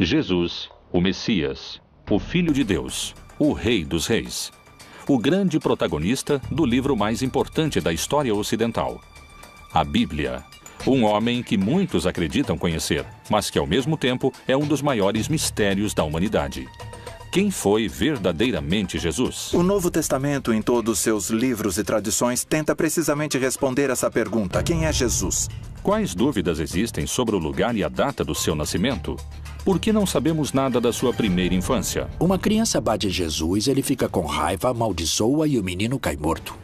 Jesus, o Messias, o Filho de Deus, o Rei dos Reis. O grande protagonista do livro mais importante da história ocidental, a Bíblia. Um homem que muitos acreditam conhecer, mas que ao mesmo tempo é um dos maiores mistérios da humanidade. Quem foi verdadeiramente Jesus? O Novo Testamento, em todos seus livros e tradições, tenta precisamente responder essa pergunta: quem é Jesus? Quais dúvidas existem sobre o lugar e a data do seu nascimento? Por que não sabemos nada da sua primeira infância? Uma criança bate Jesus, ele fica com raiva, amaldiçoa e o menino cai morto.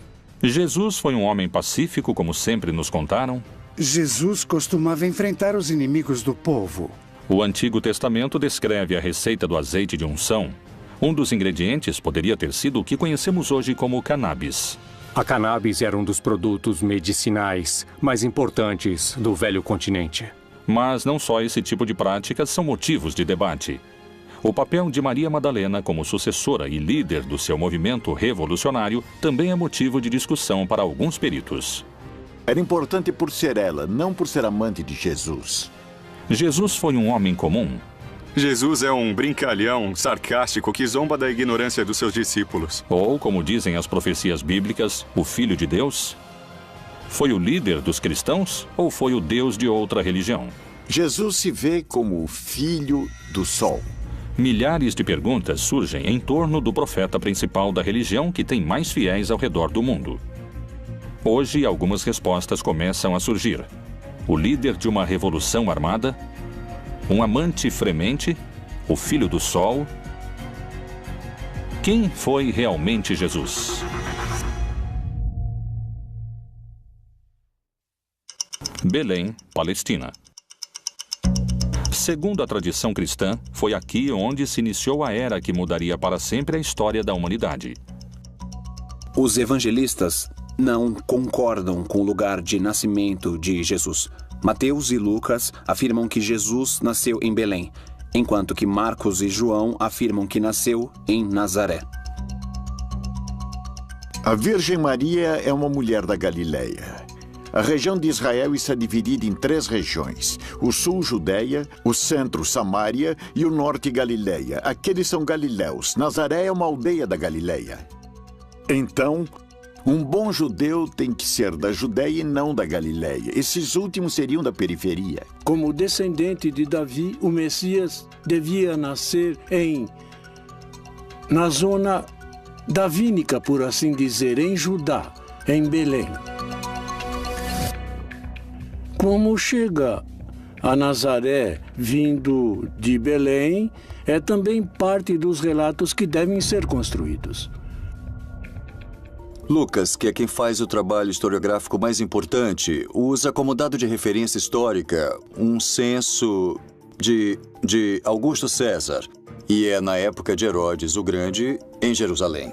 Jesus foi um homem pacífico, como sempre nos contaram? Jesus costumava enfrentar os inimigos do povo. O Antigo Testamento descreve a receita do azeite de unção. Um dos ingredientes poderia ter sido o que conhecemos hoje como cannabis. A cannabis era um dos produtos medicinais mais importantes do velho continente. Mas não só esse tipo de práticas são motivos de debate. O papel de Maria Madalena como sucessora e líder do seu movimento revolucionário também é motivo de discussão para alguns peritos. Era importante por ser ela, não por ser amante de Jesus. Jesus foi um homem comum? Jesus é um brincalhão sarcástico que zomba da ignorância dos seus discípulos. Ou, como dizem as profecias bíblicas, o Filho de Deus? Foi o líder dos cristãos ou foi o Deus de outra religião? Jesus se vê como o Filho do Sol. Milhares de perguntas surgem em torno do profeta principal da religião que tem mais fiéis ao redor do mundo. Hoje, algumas respostas começam a surgir. O líder de uma revolução armada? Um amante fremente? O Filho do Sol? Quem foi realmente Jesus? Belém, Palestina. Segundo a tradição cristã, foi aqui onde se iniciou a era que mudaria para sempre a história da humanidade. Os evangelistas não concordam com o lugar de nascimento de Jesus. Mateus e Lucas afirmam que Jesus nasceu em Belém, enquanto que Marcos e João afirmam que nasceu em Nazaré. A Virgem Maria é uma mulher da Galileia. A região de Israel está dividida em 3 regiões: o sul, Judeia, o centro, Samaria e o norte, Galileia. Aqueles são galileus. Nazaré é uma aldeia da Galileia. Então, um bom judeu tem que ser da Judeia e não da Galileia. Esses últimos seriam da periferia. Como descendente de Davi, o Messias devia nascer na zona davínica, por assim dizer, em Judá, em Belém. Como chega a Nazaré vindo de Belém, é também parte dos relatos que devem ser construídos. Lucas, que é quem faz o trabalho historiográfico mais importante, usa como dado de referência histórica um censo de Augusto César, e é na época de Herodes o Grande, em Jerusalém.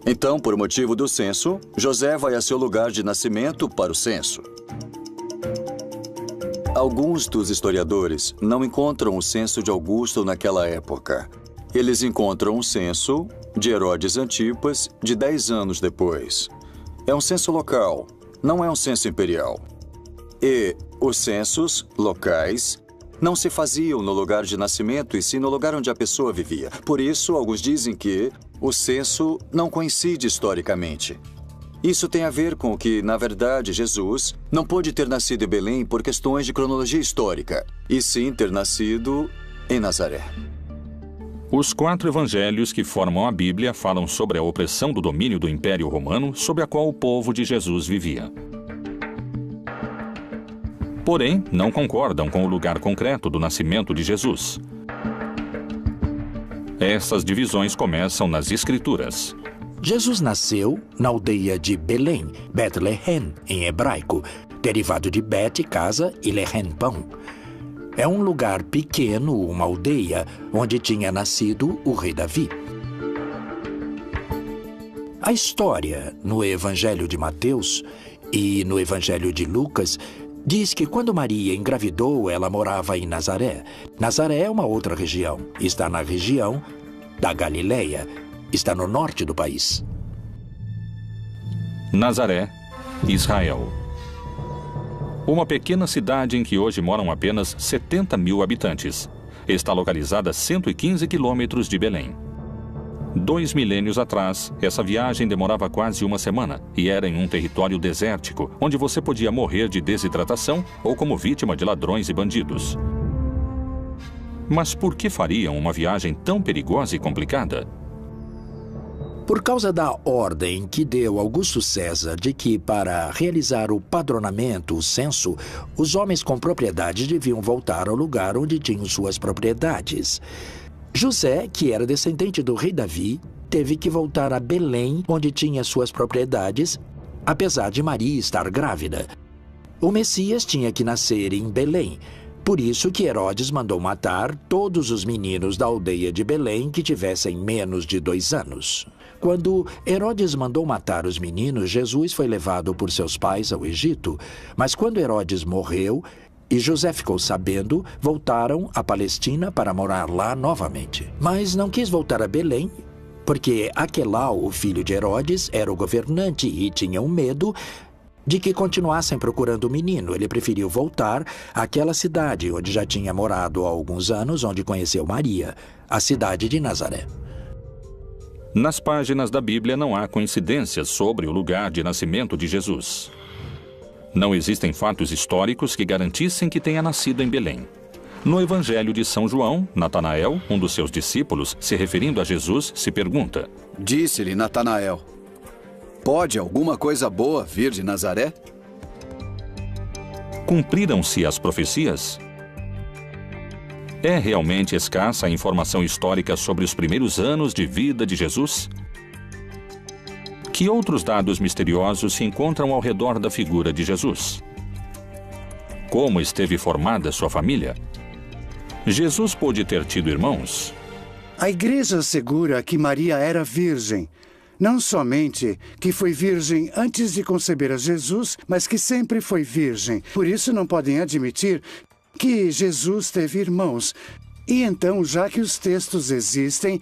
Então, por motivo do censo, José vai a seu lugar de nascimento para o censo. Alguns dos historiadores não encontram o censo de Augusto naquela época. Eles encontram um censo de Herodes Antipas de 10 anos depois. É um censo local, não é um censo imperial. E os censos locais não se faziam no lugar de nascimento e sim no lugar onde a pessoa vivia. Por isso, alguns dizem que o censo não coincide historicamente. Isso tem a ver com que, na verdade, Jesus não pôde ter nascido em Belém por questões de cronologia histórica, e sim ter nascido em Nazaré. Os 4 evangelhos que formam a Bíblia falam sobre a opressão do domínio do Império Romano sob a qual o povo de Jesus vivia. Porém, não concordam com o lugar concreto do nascimento de Jesus. Essas divisões começam nas Escrituras. Jesus nasceu na aldeia de Belém, Bethlehem, em hebraico, derivado de Bet, casa, e Lehem, pão. É um lugar pequeno, uma aldeia, onde tinha nascido o rei Davi. A história no Evangelho de Mateus e no Evangelho de Lucas diz que quando Maria engravidou, ela morava em Nazaré. Nazaré é uma outra região. Está na região da Galileia. Está no norte do país. Nazaré, Israel. Uma pequena cidade em que hoje moram apenas 70 mil habitantes. está localizada a 115 quilômetros de Belém. 2 milênios atrás, essa viagem demorava quase uma semana e era em um território desértico, onde você podia morrer de desidratação ou como vítima de ladrões e bandidos. Mas por que fariam uma viagem tão perigosa e complicada? Por causa da ordem que deu Augusto César de que, para realizar o padronamento, o censo, os homens com propriedades deviam voltar ao lugar onde tinham suas propriedades. José, que era descendente do rei Davi, teve que voltar a Belém, onde tinha suas propriedades, apesar de Maria estar grávida. O Messias tinha que nascer em Belém. Por isso que Herodes mandou matar todos os meninos da aldeia de Belém que tivessem menos de 2 anos. Quando Herodes mandou matar os meninos, Jesus foi levado por seus pais ao Egito. Mas quando Herodes morreu e José ficou sabendo, voltaram à Palestina para morar lá novamente. Mas não quis voltar a Belém, porque Aquelau, o filho de Herodes, era o governante e tinha medo de que continuassem procurando o menino. Ele preferiu voltar àquela cidade onde já tinha morado há alguns anos, onde conheceu Maria, a cidade de Nazaré. Nas páginas da Bíblia não há coincidências sobre o lugar de nascimento de Jesus. Não existem fatos históricos que garantissem que tenha nascido em Belém. No Evangelho de São João, Natanael, um dos seus discípulos, se referindo a Jesus, se pergunta: Disse-lhe Natanael: Pode alguma coisa boa vir de Nazaré? Cumpriram-se as profecias? É realmente escassa a informação histórica sobre os primeiros anos de vida de Jesus? Que outros dados misteriosos se encontram ao redor da figura de Jesus? Como esteve formada sua família? Jesus pôde ter tido irmãos? A igreja assegura que Maria era virgem. Não somente que foi virgem antes de conceber a Jesus, mas que sempre foi virgem. Por isso não podem admitir que Jesus teve irmãos. E então, já que os textos existem,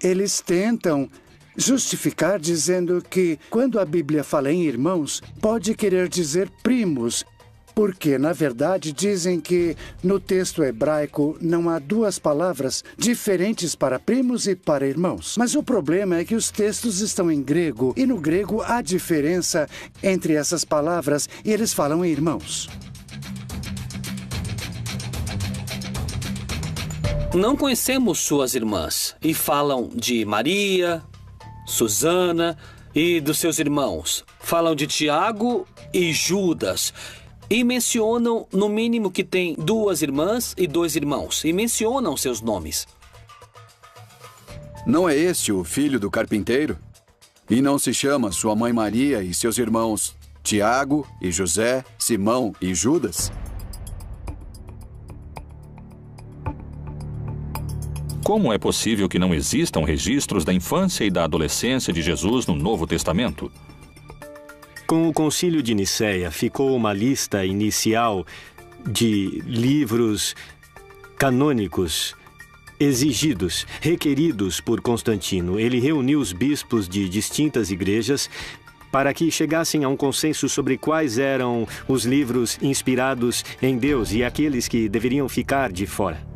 eles tentam justificar dizendo que, quando a Bíblia fala em irmãos, pode querer dizer primos, porque, na verdade, dizem que no texto hebraico não há 2 palavras diferentes para primos e para irmãos. Mas o problema é que os textos estão em grego, e no grego há diferença entre essas palavras, e eles falam em irmãos. Não conhecemos suas irmãs, e falam de Maria, Susana e dos seus irmãos. Falam de Tiago e Judas. E mencionam, no mínimo, que tem 2 irmãs e 2 irmãos. E mencionam seus nomes. Não é este o filho do carpinteiro? E não se chama sua mãe Maria e seus irmãos Tiago e José, Simão e Judas? Como é possível que não existam registros da infância e da adolescência de Jesus no Novo Testamento? Com o Concílio de Nicéia, ficou uma lista inicial de livros canônicos exigidos, requeridos por Constantino. Ele reuniu os bispos de distintas igrejas para que chegassem a um consenso sobre quais eram os livros inspirados em Deus e aqueles que deveriam ficar de fora.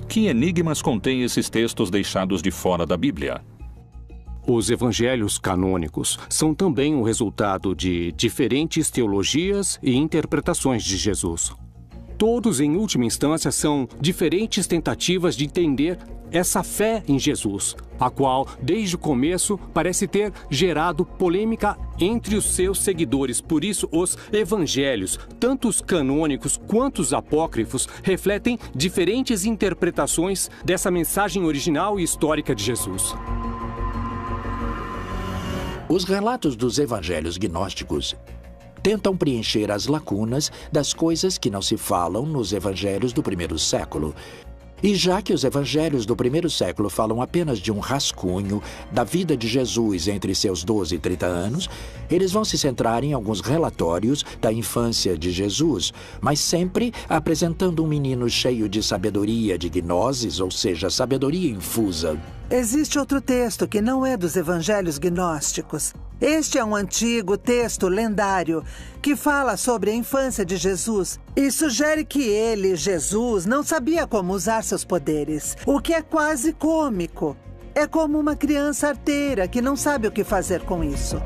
Que enigmas contêm esses textos deixados de fora da Bíblia? Os evangelhos canônicos são também o resultado de diferentes teologias e interpretações de Jesus. Todos, em última instância, são diferentes tentativas de entender essa fé em Jesus, a qual, desde o começo, parece ter gerado polêmica entre os seus seguidores. Por isso, os evangelhos, tanto os canônicos quanto os apócrifos, refletem diferentes interpretações dessa mensagem original e histórica de Jesus. Os relatos dos evangelhos gnósticos tentam preencher as lacunas das coisas que não se falam nos evangelhos do primeiro século. E já que os evangelhos do primeiro século falam apenas de um rascunho da vida de Jesus entre seus 12 e 30 anos, eles vão se centrar em alguns relatórios da infância de Jesus, mas sempre apresentando um menino cheio de sabedoria de gnoses, ou seja, sabedoria infusa. Existe outro texto que não é dos evangelhos gnósticos. Este é um antigo texto lendário que fala sobre a infância de Jesus e sugere que ele, Jesus, não sabia como usar seus poderes, o que é quase cômico. É como uma criança arteira que não sabe o que fazer com isso.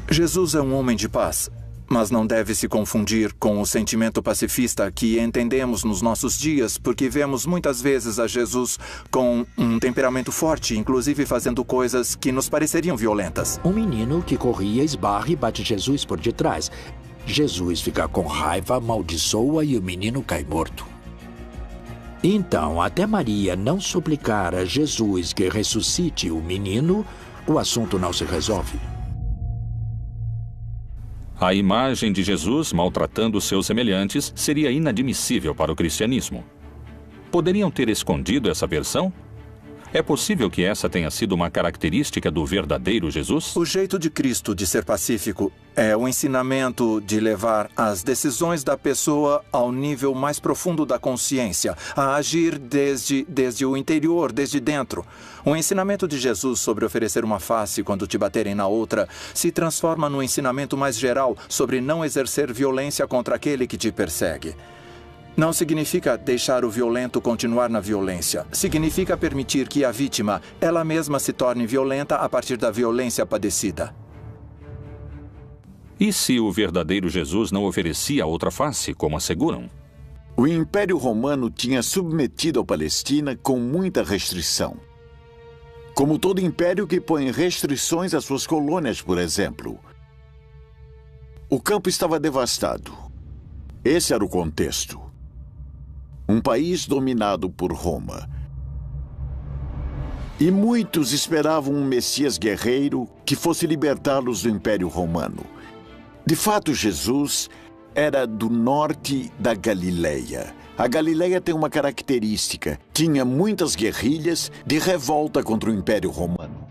Jesus é um homem de paz, mas não deve se confundir com o sentimento pacifista que entendemos nos nossos dias, porque vemos muitas vezes a Jesus com um temperamento forte, inclusive fazendo coisas que nos pareceriam violentas. Um menino que corria, esbarra e bate Jesus por detrás. Jesus fica com raiva, amaldiçoa e o menino cai morto. Então, até Maria não suplicar a Jesus que ressuscite o menino, o assunto não se resolve. A imagem de Jesus maltratando seus semelhantes seria inadmissível para o cristianismo. Poderiam ter escondido essa versão? É possível que essa tenha sido uma característica do verdadeiro Jesus? O jeito de Cristo de ser pacífico é o ensinamento de levar as decisões da pessoa ao nível mais profundo da consciência, a agir desde o interior, desde dentro. O ensinamento de Jesus sobre oferecer uma face quando te baterem na outra se transforma no ensinamento mais geral sobre não exercer violência contra aquele que te persegue. Não significa deixar o violento continuar na violência. Significa permitir que a vítima, ela mesma, se torne violenta a partir da violência padecida. E se o verdadeiro Jesus não oferecia outra face, como asseguram? O Império Romano tinha submetido a Palestina com muita restrição. Como todo império que põe restrições às suas colônias, por exemplo. O campo estava devastado. Esse era o contexto. Um país dominado por Roma. E muitos esperavam um Messias guerreiro que fosse libertá-los do Império Romano. De fato, Jesus era do norte da Galileia. A Galileia tem uma característica: tinha muitas guerrilhas de revolta contra o Império Romano.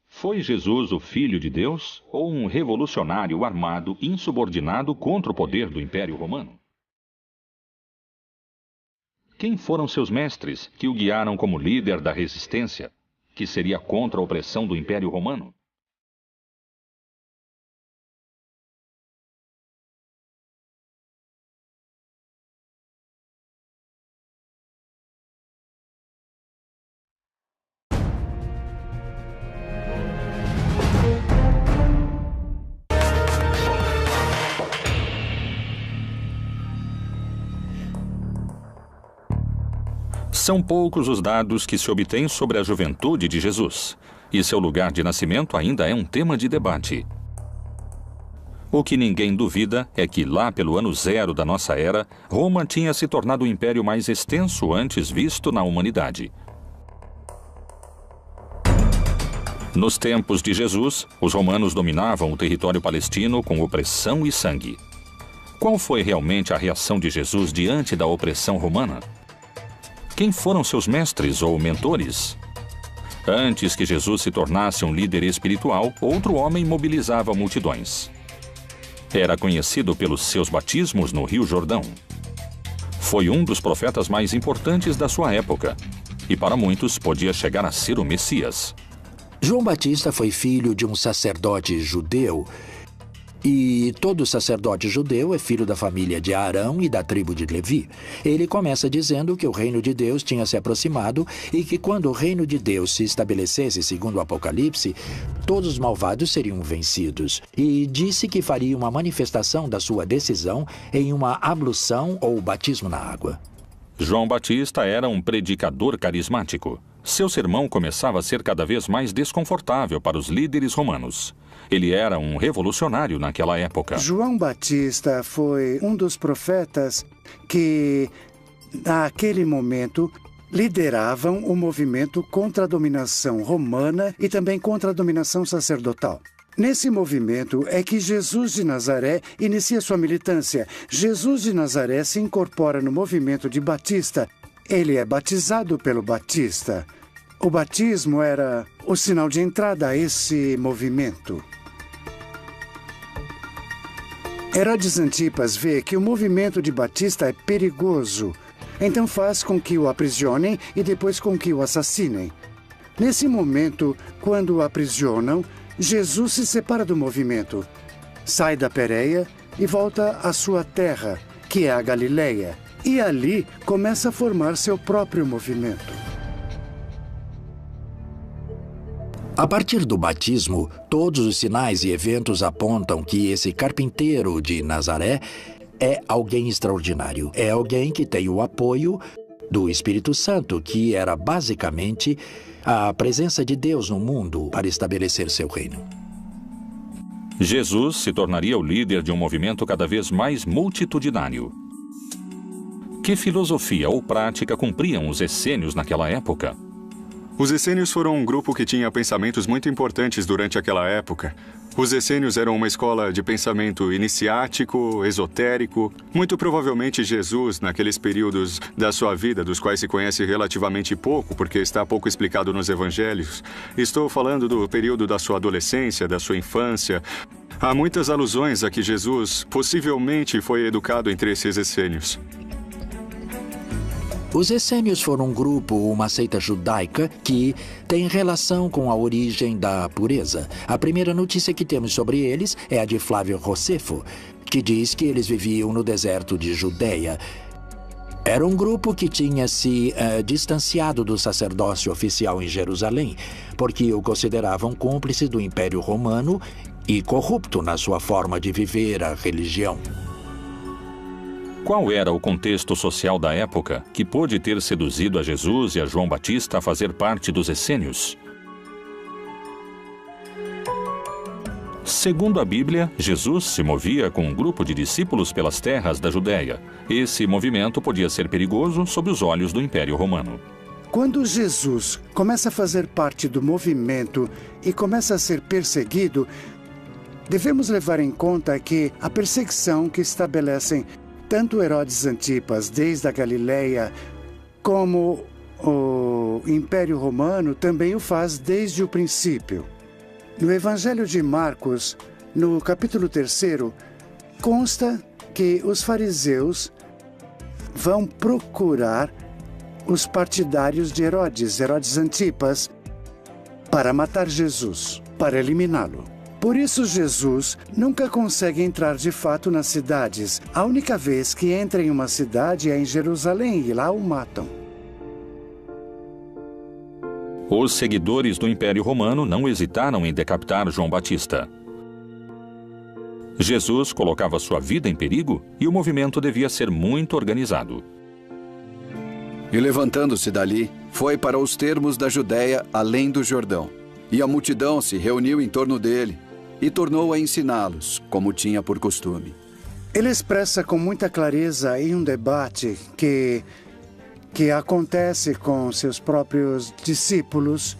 Foi Jesus o Filho de Deus ou um revolucionário armado insubordinado contra o poder do Império Romano? Quem foram seus mestres que o guiaram como líder da resistência, que seria contra a opressão do Império Romano? São poucos os dados que se obtêm sobre a juventude de Jesus, e seu lugar de nascimento ainda é um tema de debate. O que ninguém duvida é que lá pelo ano 0 da nossa era, Roma tinha se tornado o império mais extenso antes visto na humanidade. Nos tempos de Jesus, os romanos dominavam o território palestino com opressão e sangue. Qual foi realmente a reação de Jesus diante da opressão romana? Quem foram seus mestres ou mentores? Antes que Jesus se tornasse um líder espiritual, outro homem mobilizava multidões. Era conhecido pelos seus batismos no Rio Jordão. Foi um dos profetas mais importantes da sua época, e para muitos podia chegar a ser o Messias. João Batista foi filho de um sacerdote judeu, e todo sacerdote judeu é filho da família de Arão e da tribo de Levi. Ele começa dizendo que o reino de Deus tinha se aproximado e que quando o reino de Deus se estabelecesse, segundo o Apocalipse, todos os malvados seriam vencidos. E disse que faria uma manifestação da sua decisão em uma ablução ou batismo na água. João Batista era um predicador carismático. Seu sermão começava a ser cada vez mais desconfortável para os líderes romanos. Ele era um revolucionário naquela época. João Batista foi um dos profetas que, naquele momento, lideravam o movimento contra a dominação romana e também contra a dominação sacerdotal. Nesse movimento é que Jesus de Nazaré inicia sua militância. Jesus de Nazaré se incorpora no movimento de Batista. Ele é batizado pelo Batista. O batismo era o sinal de entrada a esse movimento. Herodes Antipas vê que o movimento de Batista é perigoso Então faz com que o aprisionem e depois com que o assassinem. Nesse momento, quando o aprisionam, Jesus se separa do movimento, sai da Pérea e volta à sua terra, que é a Galileia, e ali começa a formar seu próprio movimento. A partir do batismo, todos os sinais e eventos apontam que esse carpinteiro de Nazaré é alguém extraordinário. É alguém que tem o apoio do Espírito Santo, que era basicamente a presença de Deus no mundo para estabelecer seu reino. Jesus se tornaria o líder de um movimento cada vez mais multitudinário. Que filosofia ou prática cumpriam os essênios naquela época? Os essênios foram um grupo que tinha pensamentos muito importantes durante aquela época. Os essênios eram uma escola de pensamento iniciático, esotérico. Muito provavelmente Jesus, naqueles períodos da sua vida, dos quais se conhece relativamente pouco, porque está pouco explicado nos evangelhos. Estou falando do período da sua adolescência, da sua infância. Há muitas alusões a que Jesus possivelmente foi educado entre esses essênios. Os essênios foram um grupo, uma seita judaica que tem relação com a origem da pureza. A primeira notícia que temos sobre eles é a de Flávio Josefo, que diz que eles viviam no deserto de Judeia. Era um grupo que tinha se distanciado do sacerdócio oficial em Jerusalém, porque o consideravam cúmplice do Império Romano e corrupto na sua forma de viver a religião. Qual era o contexto social da época que pôde ter seduzido a Jesus e a João Batista a fazer parte dos essênios? Segundo a Bíblia, Jesus se movia com um grupo de discípulos pelas terras da Judéia. Esse movimento podia ser perigoso sob os olhos do Império Romano. Quando Jesus começa a fazer parte do movimento e começa a ser perseguido, devemos levar em conta que a perseguição que estabelecem tanto Herodes Antipas, desde a Galileia, como o Império Romano também o faz desde o princípio. No Evangelho de Marcos, no capítulo 3, consta que os fariseus vão procurar os partidários de Herodes Antipas, para matar Jesus, para eliminá-lo. Por isso, Jesus nunca consegue entrar de fato nas cidades. A única vez que entra em uma cidade é em Jerusalém e lá o matam. Os seguidores do Império Romano não hesitaram em decapitar João Batista. Jesus colocava sua vida em perigo e o movimento devia ser muito organizado. E levantando-se dali, foi para os termos da Judéia, além do Jordão. E a multidão se reuniu em torno dele e tornou a ensiná-los, como tinha por costume. Ele expressa com muita clareza em um debate que acontece com seus próprios discípulos.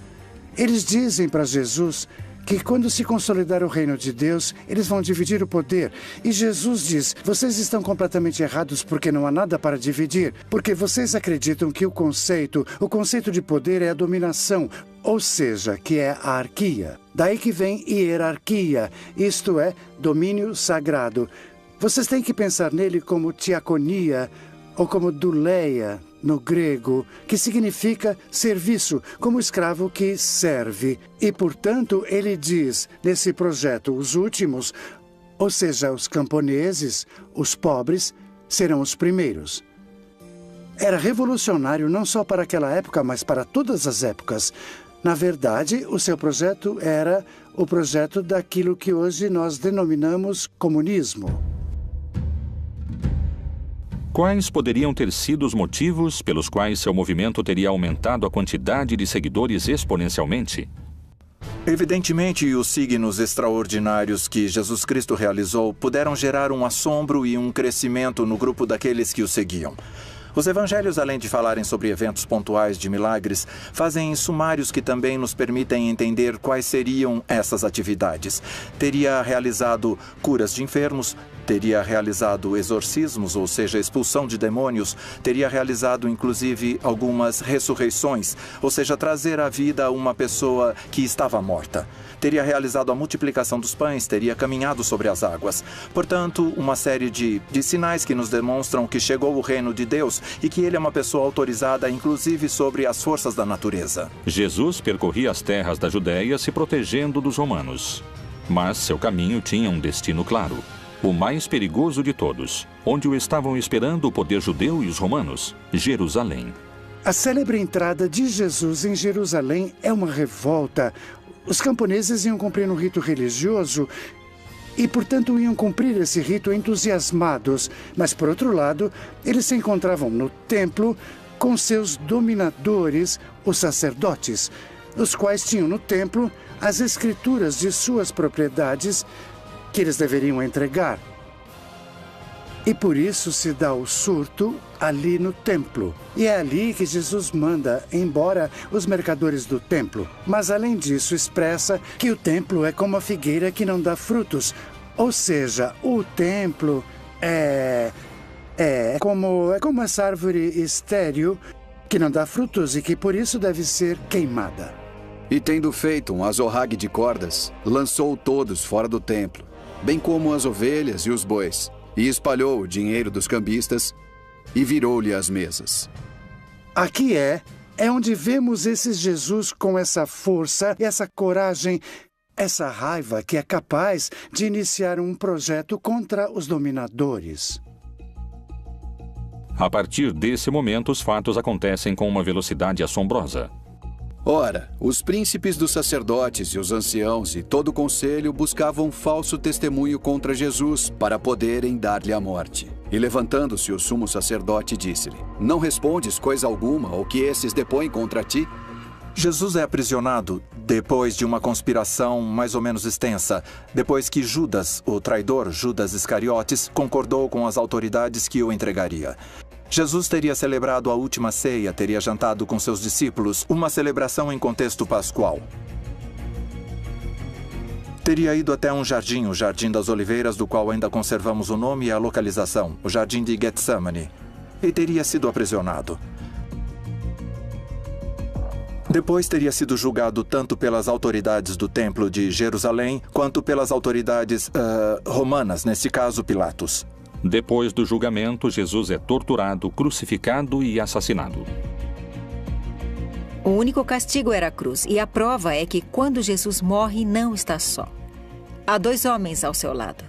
Eles dizem para Jesus que quando se consolidar o reino de Deus, eles vão dividir o poder. E Jesus diz, vocês estão completamente errados porque não há nada para dividir. Porque vocês acreditam que o conceito de poder é a dominação, ou seja, que é a arquia. Daí que vem hierarquia, isto é, domínio sagrado. Vocês têm que pensar nele como diaconia ou como douleia, no grego, que significa serviço, como escravo que serve. E, portanto, ele diz, nesse projeto, os últimos, ou seja, os camponeses, os pobres, serão os primeiros. Era revolucionário não só para aquela época, mas para todas as épocas. Na verdade, o seu projeto era o projeto daquilo que hoje nós denominamos comunismo. Quais poderiam ter sido os motivos pelos quais seu movimento teria aumentado a quantidade de seguidores exponencialmente? Evidentemente, os signos extraordinários que Jesus Cristo realizou puderam gerar um assombro e um crescimento no grupo daqueles que o seguiam. Os evangelhos, além de falarem sobre eventos pontuais de milagres, fazem sumários que também nos permitem entender quais seriam essas atividades. Teria realizado curas de enfermos, teria realizado exorcismos, ou seja, expulsão de demônios, teria realizado inclusive algumas ressurreições, ou seja, trazer à vida uma pessoa que estava morta. Teria realizado a multiplicação dos pães, teria caminhado sobre as águas. Portanto, uma série de sinais que nos demonstram que chegou o reino de Deus e que ele é uma pessoa autorizada, inclusive sobre as forças da natureza. Jesus percorria as terras da Judéia se protegendo dos romanos. Mas seu caminho tinha um destino claro. O mais perigoso de todos, onde o estavam esperando o poder judeu e os romanos, Jerusalém. A célebre entrada de Jesus em Jerusalém é uma revolta. Os camponeses iam cumprir um rito religioso e, portanto, iam cumprir esse rito entusiasmados. Mas, por outro lado, eles se encontravam no templo com seus dominadores, os sacerdotes, os quais tinham no templo as escrituras de suas propriedades que eles deveriam entregar. E por isso se dá o surto ali no templo. E é ali que Jesus manda embora os mercadores do templo. Mas além disso expressa que o templo é como a figueira que não dá frutos. Ou seja, o templo é como essa árvore estéril que não dá frutos e que por isso deve ser queimada. E tendo feito um azorrague de cordas, lançou todos fora do templo, bem como as ovelhas e os bois, e espalhou o dinheiro dos cambistas e virou-lhe as mesas. Aqui é onde vemos esse Jesus com essa força, essa coragem, essa raiva que é capaz de iniciar um projeto contra os dominadores. A partir desse momento, os fatos acontecem com uma velocidade assombrosa. Ora, os príncipes dos sacerdotes e os anciãos e todo o conselho buscavam falso testemunho contra Jesus para poderem dar-lhe a morte. E levantando-se o sumo sacerdote disse-lhe: Não respondes coisa alguma ao que esses depõem contra ti? Jesus é aprisionado depois de uma conspiração mais ou menos extensa, depois que Judas, o traidor Judas Iscariotes, concordou com as autoridades que o entregaria. Jesus teria celebrado a última ceia, teria jantado com seus discípulos, uma celebração em contexto pascual. Teria ido até um jardim, o Jardim das Oliveiras, do qual ainda conservamos o nome e a localização, o Jardim de Getsemane, e teria sido aprisionado. Depois teria sido julgado tanto pelas autoridades do Templo de Jerusalém, quanto pelas autoridades romanas, nesse caso Pilatos. Depois do julgamento, Jesus é torturado, crucificado e assassinado. O único castigo era a cruz, e a prova é que quando Jesus morre, não está só. Há 2 homens ao seu lado,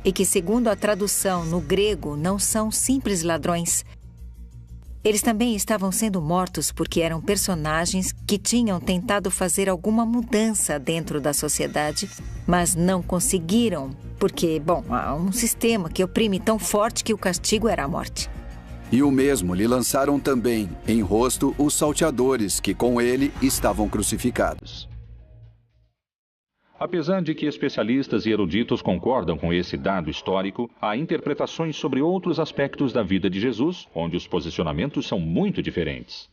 e que, segundo a tradução no grego, não são simples ladrões. Eles também estavam sendo mortos porque eram personagens que tinham tentado fazer alguma mudança dentro da sociedade, mas não conseguiram, porque, há um sistema que oprime tão forte que o castigo era a morte. E o mesmo lhe lançaram também em rosto os salteadores que com ele estavam crucificados. Apesar de que especialistas e eruditos concordam com esse dado histórico, há interpretações sobre outros aspectos da vida de Jesus, onde os posicionamentos são muito diferentes.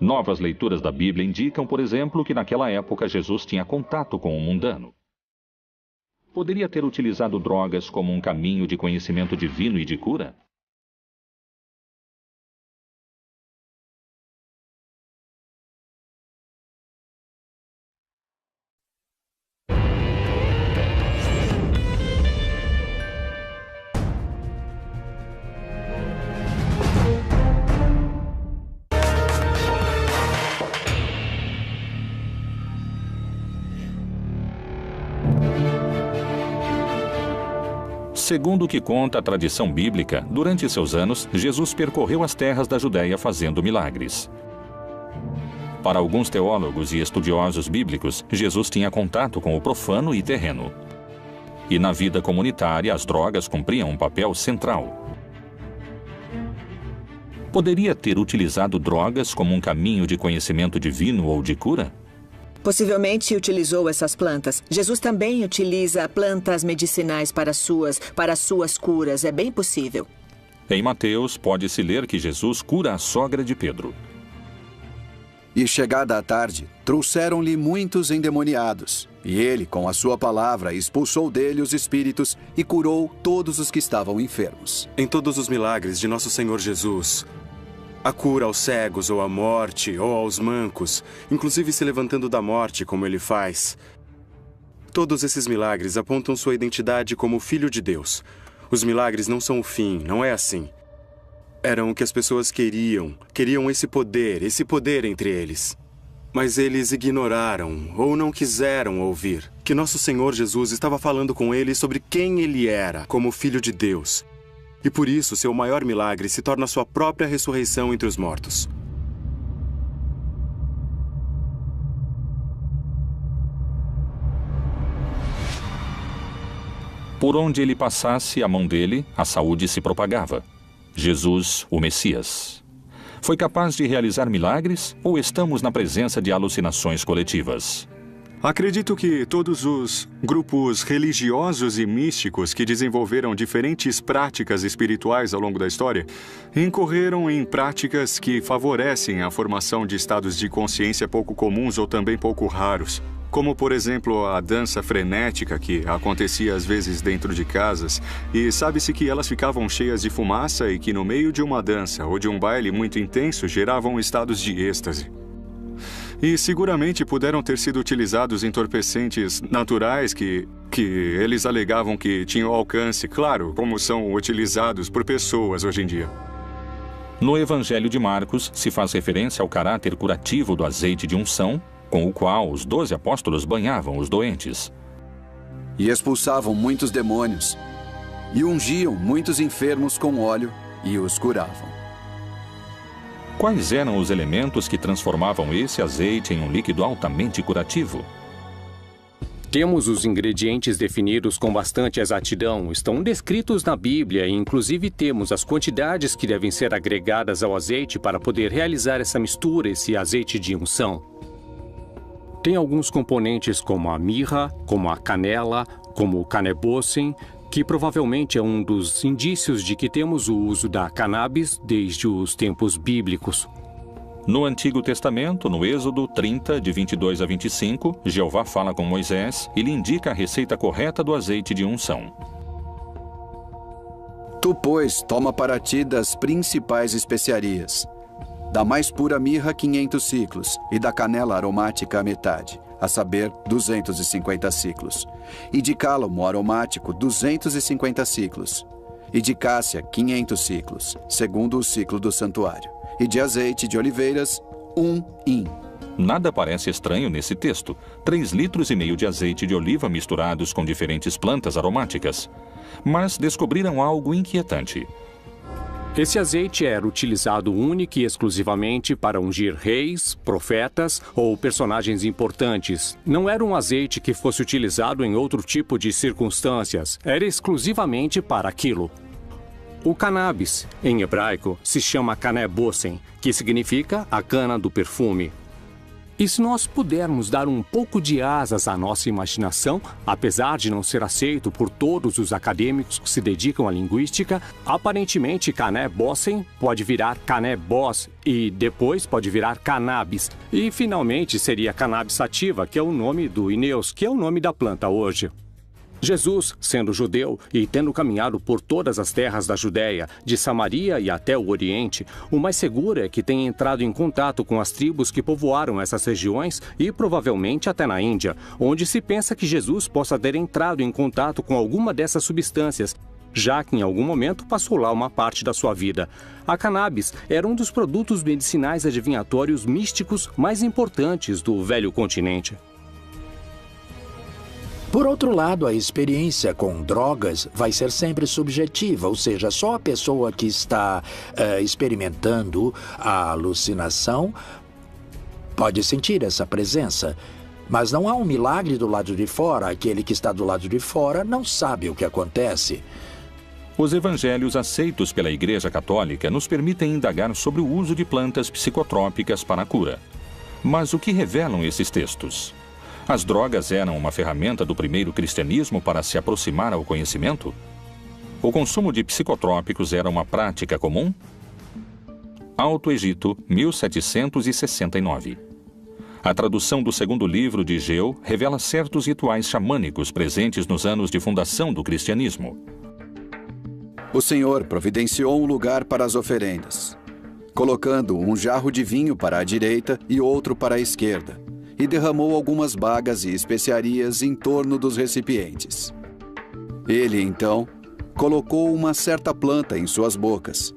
Novas leituras da Bíblia indicam, por exemplo, que naquela época Jesus tinha contato com o mundano. Poderia ter utilizado drogas como um caminho de conhecimento divino e de cura? Segundo o que conta a tradição bíblica, durante seus anos, Jesus percorreu as terras da Judéia fazendo milagres. Para alguns teólogos e estudiosos bíblicos, Jesus tinha contato com o profano e terreno. E na vida comunitária, as drogas cumpriam um papel central. Poderia ter utilizado drogas como um caminho de conhecimento divino ou de cura? Possivelmente utilizou essas plantas. Jesus também utiliza plantas medicinais para suas curas. É bem possível. Em Mateus, pode-se ler que Jesus cura a sogra de Pedro. E chegada a tarde, trouxeram-lhe muitos endemoniados. E ele, com a sua palavra, expulsou dele os espíritos e curou todos os que estavam enfermos. Em todos os milagres de nosso Senhor Jesus, a cura aos cegos ou à morte ou aos mancos, inclusive se levantando da morte, como ele faz, todos esses milagres apontam sua identidade como Filho de Deus. Os milagres não são o fim, não é assim. Eram o que as pessoas queriam esse poder entre eles. Mas eles ignoraram ou não quiseram ouvir que nosso Senhor Jesus estava falando com eles sobre quem ele era como Filho de Deus. E por isso, seu maior milagre se torna sua própria ressurreição entre os mortos. Por onde ele passasse a mão dele, a saúde se propagava. Jesus, o Messias. Foi capaz de realizar milagres ou estamos na presença de alucinações coletivas? Acredito que todos os grupos religiosos e místicos que desenvolveram diferentes práticas espirituais ao longo da história incorreram em práticas que favorecem a formação de estados de consciência pouco comuns ou também pouco raros. Como, por exemplo, a dança frenética que acontecia às vezes dentro de casas, e sabe-se que elas ficavam cheias de fumaça e que no meio de uma dança ou de um baile muito intenso geravam estados de êxtase. E seguramente puderam ter sido utilizados entorpecentes naturais que eles alegavam que tinham alcance, claro, como são utilizados por pessoas hoje em dia. No Evangelho de Marcos se faz referência ao caráter curativo do azeite de unção, com o qual os 12 apóstolos banhavam os doentes. E expulsavam muitos demônios, e ungiam muitos enfermos com óleo, e os curavam. Quais eram os elementos que transformavam esse azeite em um líquido altamente curativo? Temos os ingredientes definidos com bastante exatidão, estão descritos na Bíblia e inclusive temos as quantidades que devem ser agregadas ao azeite para poder realizar essa mistura, esse azeite de unção. Tem alguns componentes como a mirra, como a canela, como o canebossem, que provavelmente é um dos indícios de que temos o uso da cannabis desde os tempos bíblicos. No Antigo Testamento, no Êxodo 30, de 22 a 25, Jeová fala com Moisés e lhe indica a receita correta do azeite de unção. Tu, pois, toma para ti das principais especiarias. Da mais pura mirra, 500 ciclos, e da canela aromática a metade, a saber, 250 ciclos. E de cálamo aromático, 250 ciclos. E de cássia, 500 ciclos, segundo o ciclo do santuário. E de azeite de oliveiras, 1 hin. Nada parece estranho nesse texto. 3,5 litros de azeite de oliva misturados com diferentes plantas aromáticas. Mas descobriram algo inquietante. Esse azeite era utilizado única e exclusivamente para ungir reis, profetas ou personagens importantes. Não era um azeite que fosse utilizado em outro tipo de circunstâncias. Era exclusivamente para aquilo. O cannabis, em hebraico, se chama canebossem, que significa a cana do perfume. E se nós pudermos dar um pouco de asas à nossa imaginação, apesar de não ser aceito por todos os acadêmicos que se dedicam à linguística, aparentemente canebossem pode virar canebós e depois pode virar cannabis. E finalmente seria cannabis sativa, que é o nome do Ineus, que é o nome da planta hoje. Jesus, sendo judeu e tendo caminhado por todas as terras da Judéia, de Samaria e até o Oriente, o mais seguro é que tenha entrado em contato com as tribos que povoaram essas regiões e provavelmente até na Índia, onde se pensa que Jesus possa ter entrado em contato com alguma dessas substâncias, já que em algum momento passou lá uma parte da sua vida. A cannabis era um dos produtos medicinais adivinhatórios místicos mais importantes do velho continente. Por outro lado, a experiência com drogas vai ser sempre subjetiva, ou seja, só a pessoa que está experimentando a alucinação pode sentir essa presença. Mas não há um milagre do lado de fora, aquele que está do lado de fora não sabe o que acontece. Os evangelhos aceitos pela Igreja Católica nos permitem indagar sobre o uso de plantas psicotrópicas para a cura. Mas o que revelam esses textos? As drogas eram uma ferramenta do primeiro cristianismo para se aproximar ao conhecimento? O consumo de psicotrópicos era uma prática comum? Alto Egito, 1769. A tradução do segundo livro de Geu revela certos rituais xamânicos presentes nos anos de fundação do cristianismo. O Senhor providenciou um lugar para as oferendas, colocando um jarro de vinho para a direita e outro para a esquerda, e derramou algumas bagas e especiarias em torno dos recipientes. Ele, então, colocou uma certa planta em suas bocas,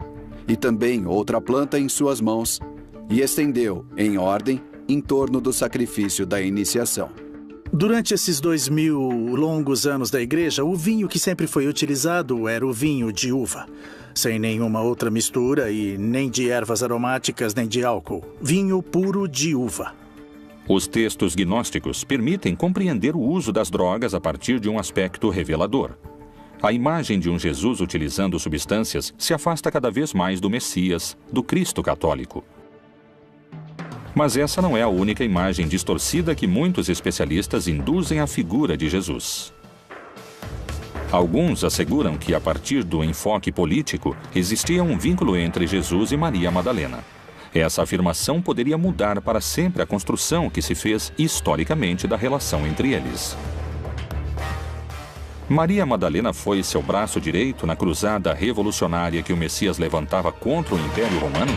e também outra planta em suas mãos, e estendeu, em ordem, em torno do sacrifício da iniciação. Durante esses 2000 longos anos da igreja, o vinho que sempre foi utilizado era o vinho de uva, sem nenhuma outra mistura e nem de ervas aromáticas nem de álcool. Vinho puro de uva. Os textos gnósticos permitem compreender o uso das drogas a partir de um aspecto revelador. A imagem de um Jesus utilizando substâncias se afasta cada vez mais do Messias, do Cristo católico. Mas essa não é a única imagem distorcida que muitos especialistas induzem à figura de Jesus. Alguns asseguram que, a partir do enfoque político, existia um vínculo entre Jesus e Maria Madalena. Essa afirmação poderia mudar para sempre a construção que se fez historicamente da relação entre eles. Maria Madalena foi seu braço direito na cruzada revolucionária que o Messias levantava contra o Império Romano?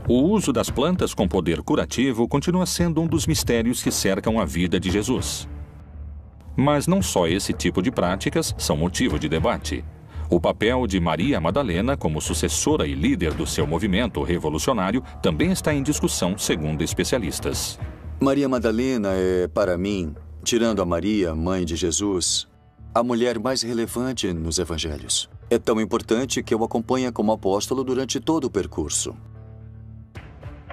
O uso das plantas com poder curativo continua sendo um dos mistérios que cercam a vida de Jesus. Mas não só esse tipo de práticas são motivo de debate. O papel de Maria Madalena como sucessora e líder do seu movimento revolucionário também está em discussão, segundo especialistas. Maria Madalena é, para mim, tirando a Maria, mãe de Jesus, a mulher mais relevante nos evangelhos. É tão importante que eu acompanho como apóstolo durante todo o percurso.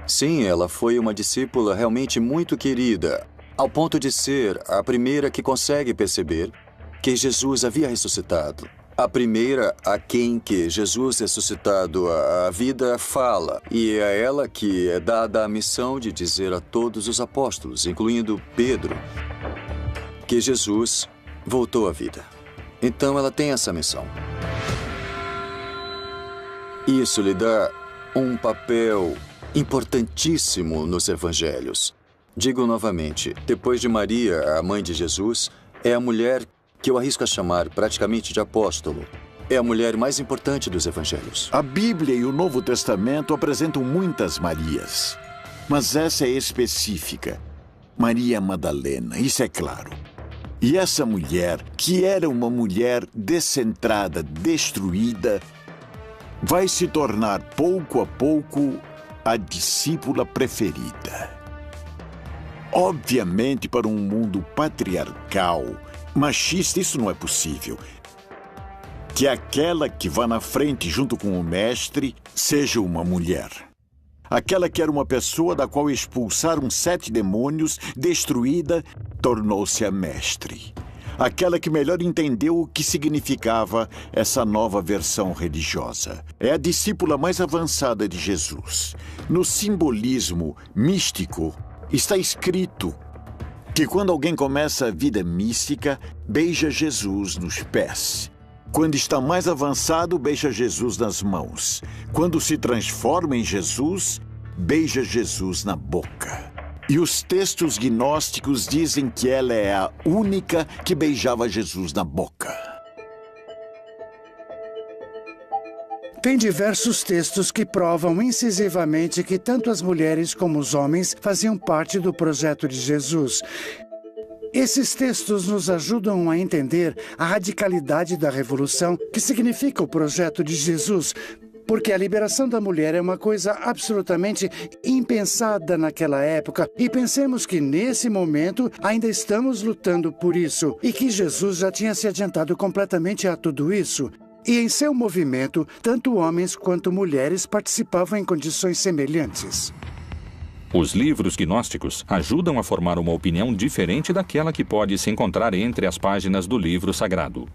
Sim, ela foi uma discípula realmente muito querida, ao ponto de ser a primeira que consegue perceber que Jesus havia ressuscitado. A primeira a quem que Jesus ressuscitado à vida fala, e é a ela que é dada a missão de dizer a todos os apóstolos, incluindo Pedro, que Jesus voltou à vida. Então ela tem essa missão. Isso lhe dá um papel importantíssimo nos evangelhos. Digo novamente, depois de Maria, a mãe de Jesus, é a mulher que eu arrisco a chamar praticamente de apóstolo. É a mulher mais importante dos evangelhos. A Bíblia e o Novo Testamento apresentam muitas Marias, mas essa é específica. Maria Madalena, isso é claro. E essa mulher, que era uma mulher descentrada, destruída, vai se tornar pouco a pouco a discípula preferida. Obviamente, para um mundo patriarcal, machista, isso não é possível. Que aquela que vá na frente junto com o mestre seja uma mulher. Aquela que era uma pessoa da qual expulsaram 7 demônios, destruída, tornou-se a mestre. Aquela que melhor entendeu o que significava essa nova versão religiosa. É a discípula mais avançada de Jesus. No simbolismo místico, está escrito que quando alguém começa a vida mística, beija Jesus nos pés. Quando está mais avançado, beija Jesus nas mãos. Quando se transforma em Jesus, beija Jesus na boca. E os textos gnósticos dizem que ela é a única que beijava Jesus na boca. Tem diversos textos que provam incisivamente que tanto as mulheres como os homens faziam parte do projeto de Jesus. Esses textos nos ajudam a entender a radicalidade da revolução que significa o projeto de Jesus, porque a liberação da mulher é uma coisa absolutamente impensada naquela época. E pensemos que, nesse momento, ainda estamos lutando por isso e que Jesus já tinha se adiantado completamente a tudo isso. E em seu movimento, tanto homens quanto mulheres participavam em condições semelhantes. Os livros gnósticos ajudam a formar uma opinião diferente daquela que pode se encontrar entre as páginas do livro sagrado.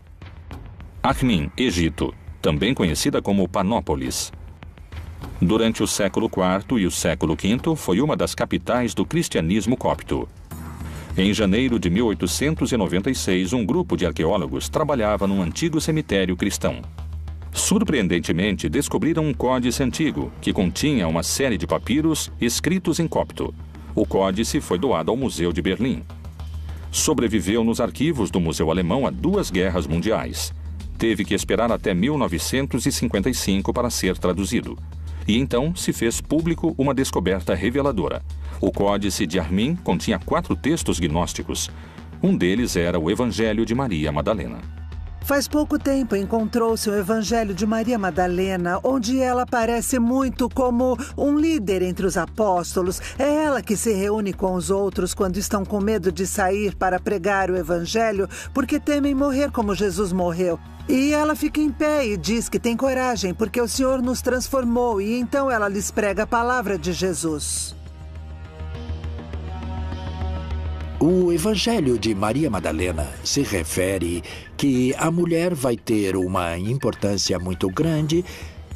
Akhmin, Egito, também conhecida como Panópolis. Durante o século IV e o século V, foi uma das capitais do cristianismo copto. Em janeiro de 1896, um grupo de arqueólogos trabalhava num antigo cemitério cristão. Surpreendentemente, descobriram um códice antigo, que continha uma série de papiros escritos em copto. O códice foi doado ao Museu de Berlim. Sobreviveu nos arquivos do Museu Alemão a 2 guerras mundiais. Teve que esperar até 1955 para ser traduzido. E então se fez público uma descoberta reveladora. O Códice de Armin continha 4 textos gnósticos. Um deles era o Evangelho de Maria Madalena. Faz pouco tempo encontrou-se o Evangelho de Maria Madalena, onde ela aparece muito como um líder entre os apóstolos. É ela que se reúne com os outros quando estão com medo de sair para pregar o Evangelho, porque temem morrer como Jesus morreu. E ela fica em pé e diz que tem coragem, porque o Senhor nos transformou, e então ela lhes prega a palavra de Jesus. O Evangelho de Maria Madalena se refere que a mulher vai ter uma importância muito grande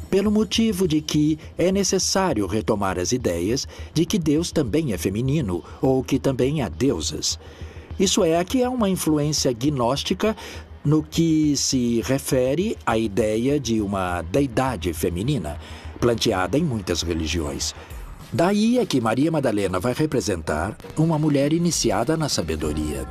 pelo motivo de que é necessário retomar as ideias de que Deus também é feminino ou que também há deusas. Isso é, aqui há uma influência gnóstica no que se refere à ideia de uma deidade feminina, planteada em muitas religiões. Daí é que Maria Madalena vai representar uma mulher iniciada na sabedoria.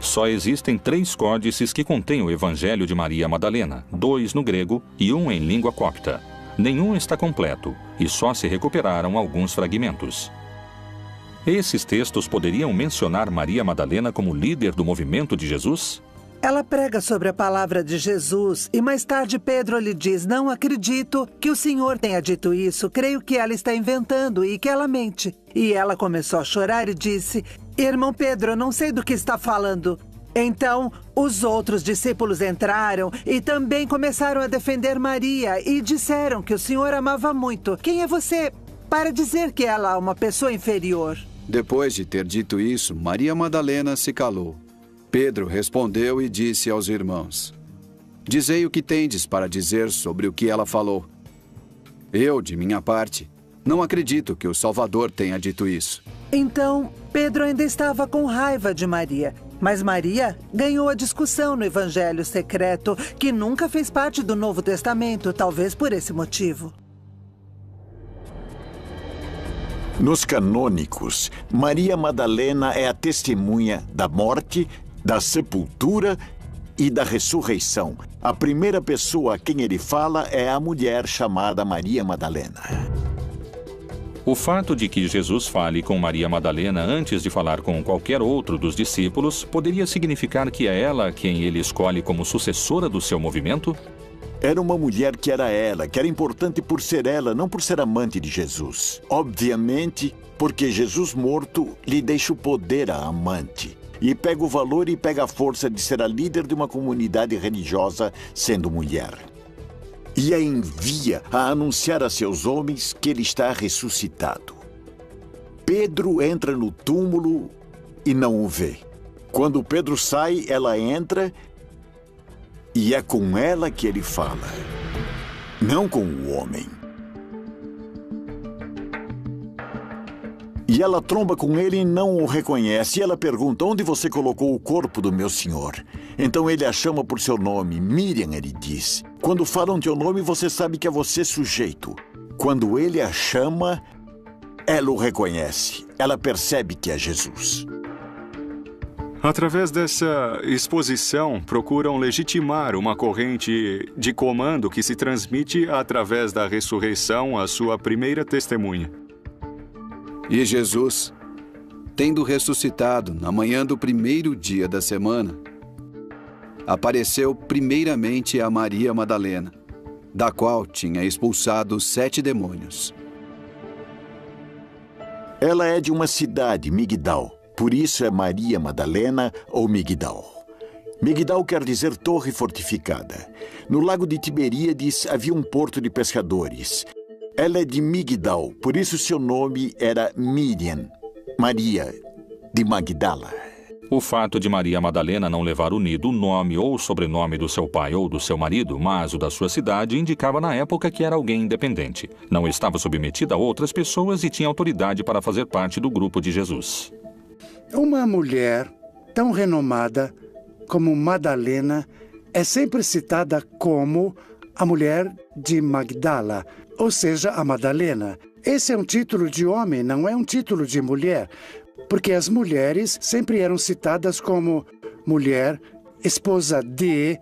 Só existem 3 códices que contêm o Evangelho de Maria Madalena, 2 no grego e 1 em língua copta. Nenhum está completo e só se recuperaram alguns fragmentos. Esses textos poderiam mencionar Maria Madalena como líder do movimento de Jesus? Ela prega sobre a palavra de Jesus e mais tarde Pedro lhe diz: não acredito que o Senhor tenha dito isso, creio que ela está inventando e que ela mente. E ela começou a chorar e disse: irmão Pedro, eu não sei do que está falando. Então, os outros discípulos entraram e também começaram a defender Maria e disseram que o Senhor amava muito. Quem é você para dizer que ela é uma pessoa inferior? Depois de ter dito isso, Maria Madalena se calou. Pedro respondeu e disse aos irmãos: dizei o que tendes para dizer sobre o que ela falou. Eu, de minha parte, não acredito que o Salvador tenha dito isso. Então, Pedro ainda estava com raiva de Maria. Mas Maria ganhou a discussão no Evangelho secreto, que nunca fez parte do Novo Testamento, talvez por esse motivo. Nos canônicos, Maria Madalena é a testemunha da morte, da sepultura e da ressurreição. A primeira pessoa a quem ele fala é a mulher chamada Maria Madalena. O fato de que Jesus fale com Maria Madalena antes de falar com qualquer outro dos discípulos poderia significar que é ela quem ele escolhe como sucessora do seu movimento? Era uma mulher que era importante por ser ela, não por ser amante de Jesus. Obviamente, porque Jesus morto lhe deixa o poder à amante. E pega o valor e pega a força de ser a líder de uma comunidade religiosa sendo mulher. E a envia a anunciar a seus homens que ele está ressuscitado. Pedro entra no túmulo e não o vê. Quando Pedro sai, ela entra e é com ela que ele fala, não com o homem. E ela tromba com ele e não o reconhece. E ela pergunta: onde você colocou o corpo do meu senhor? Então ele a chama por seu nome. Miriam, ele diz. Quando falam teu nome, você sabe que é você sujeito. Quando ele a chama, ela o reconhece. Ela percebe que é Jesus. Através dessa exposição, procuram legitimar uma corrente de comando que se transmite através da ressurreição à sua primeira testemunha. E Jesus, tendo ressuscitado na manhã do primeiro dia da semana, apareceu primeiramente a Maria Madalena, da qual tinha expulsado 7 demônios. Ela é de uma cidade, Migdal. Por isso é Maria Madalena ou Migdal. Migdal quer dizer torre fortificada. No lago de Tiberíades havia um porto de pescadores. Ela é de Migdal, por isso seu nome era Miriam, Maria de Magdala. O fato de Maria Madalena não levar unido o nome ou o sobrenome do seu pai ou do seu marido, mas o da sua cidade, indicava na época que era alguém independente. Não estava submetida a outras pessoas e tinha autoridade para fazer parte do grupo de Jesus. Uma mulher tão renomada como Madalena é sempre citada como a mulher de Magdala, ou seja, a Madalena. Esse é um título de homem, não é um título de mulher, porque as mulheres sempre eram citadas como mulher, esposa de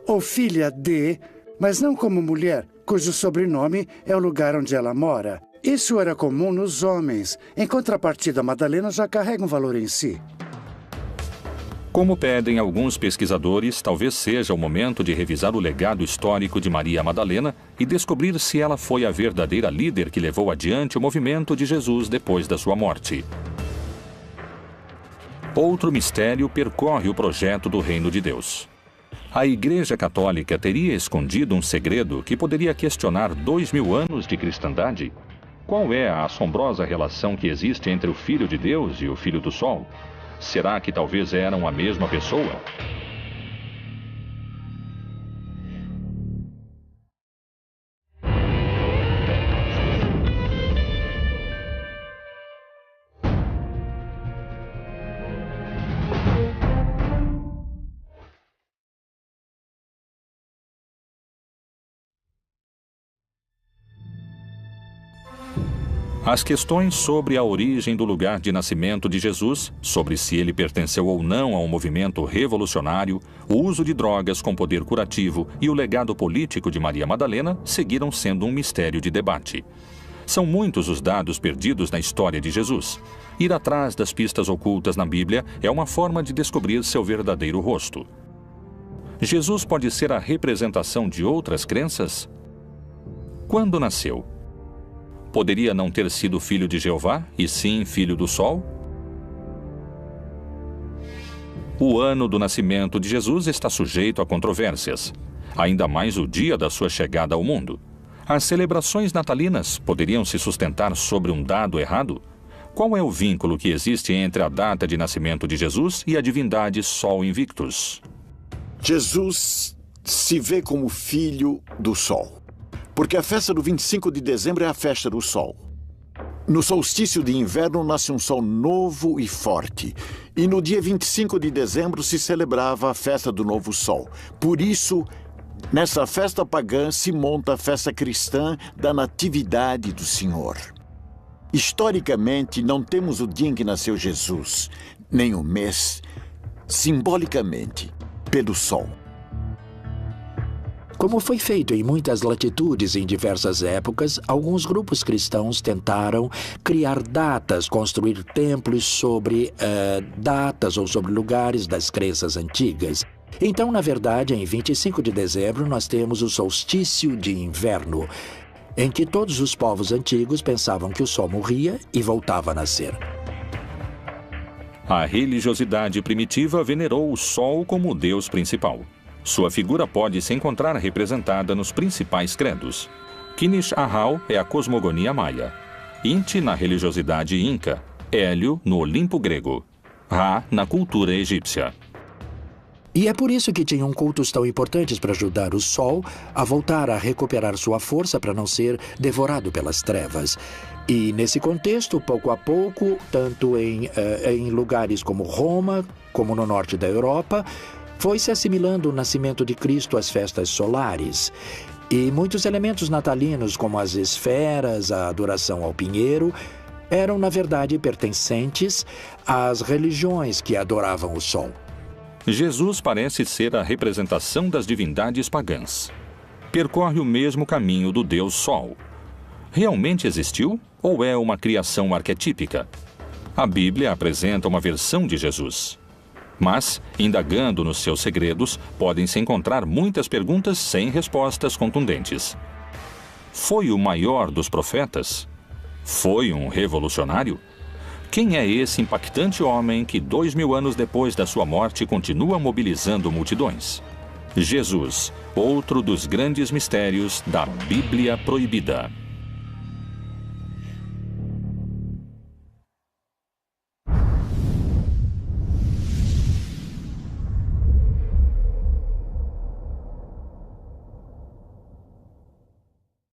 ou filha de, mas não como mulher, cujo sobrenome é o lugar onde ela mora. Isso era comum nos homens. Em contrapartida, Madalena já carrega um valor em si. Como pedem alguns pesquisadores, talvez seja o momento de revisar o legado histórico de Maria Madalena e descobrir se ela foi a verdadeira líder que levou adiante o movimento de Jesus depois da sua morte. Outro mistério percorre o projeto do Reino de Deus. A Igreja Católica teria escondido um segredo que poderia questionar 2000 anos de cristandade? Qual é a assombrosa relação que existe entre o Filho de Deus e o Filho do Sol? Será que talvez eram a mesma pessoa? As questões sobre a origem do lugar de nascimento de Jesus, sobre se ele pertenceu ou não a um movimento revolucionário, o uso de drogas com poder curativo e o legado político de Maria Madalena seguiram sendo um mistério de debate. São muitos os dados perdidos na história de Jesus. Ir atrás das pistas ocultas na Bíblia é uma forma de descobrir seu verdadeiro rosto. Jesus pode ser a representação de outras crenças? Quando nasceu? Poderia não ter sido filho de Jeová, e sim filho do Sol? O ano do nascimento de Jesus está sujeito a controvérsias, ainda mais o dia da sua chegada ao mundo. As celebrações natalinas poderiam se sustentar sobre um dado errado? Qual é o vínculo que existe entre a data de nascimento de Jesus e a divindade Sol Invictus? Jesus se vê como filho do Sol. Porque a festa do 25 de dezembro é a festa do Sol. No solstício de inverno nasce um sol novo e forte. E no dia 25 de dezembro se celebrava a festa do novo Sol. Por isso, nessa festa pagã se monta a festa cristã da Natividade do Senhor. Historicamente, não temos o dia em que nasceu Jesus, nem o mês, simbolicamente, pelo Sol. Como foi feito em muitas latitudes em diversas épocas, alguns grupos cristãos tentaram criar datas, construir templos sobre datas ou sobre lugares das crenças antigas. Então, na verdade, em 25 de dezembro, nós temos o solstício de inverno, em que todos os povos antigos pensavam que o sol morria e voltava a nascer. A religiosidade primitiva venerou o Sol como o deus principal. Sua figura pode se encontrar representada nos principais credos. Kinish Ahau é a cosmogonia maia, Inti na religiosidade inca, Hélio no Olimpo grego, Ra na cultura egípcia. E é por isso que tinham cultos tão importantes para ajudar o Sol a voltar a recuperar sua força para não ser devorado pelas trevas. E nesse contexto, pouco a pouco, tanto em lugares como Roma, como no norte da Europa, foi se assimilando o nascimento de Cristo às festas solares. E muitos elementos natalinos, como as esferas, a adoração ao pinheiro, eram, na verdade, pertencentes às religiões que adoravam o Sol. Jesus parece ser a representação das divindades pagãs. Percorre o mesmo caminho do Deus Sol. Realmente existiu ou é uma criação arquetípica? A Bíblia apresenta uma versão de Jesus. Mas, indagando nos seus segredos, podem-se encontrar muitas perguntas sem respostas contundentes. Foi o maior dos profetas? Foi um revolucionário? Quem é esse impactante homem que 2000 anos depois da sua morte continua mobilizando multidões? Jesus, outro dos grandes mistérios da Bíblia Proibida.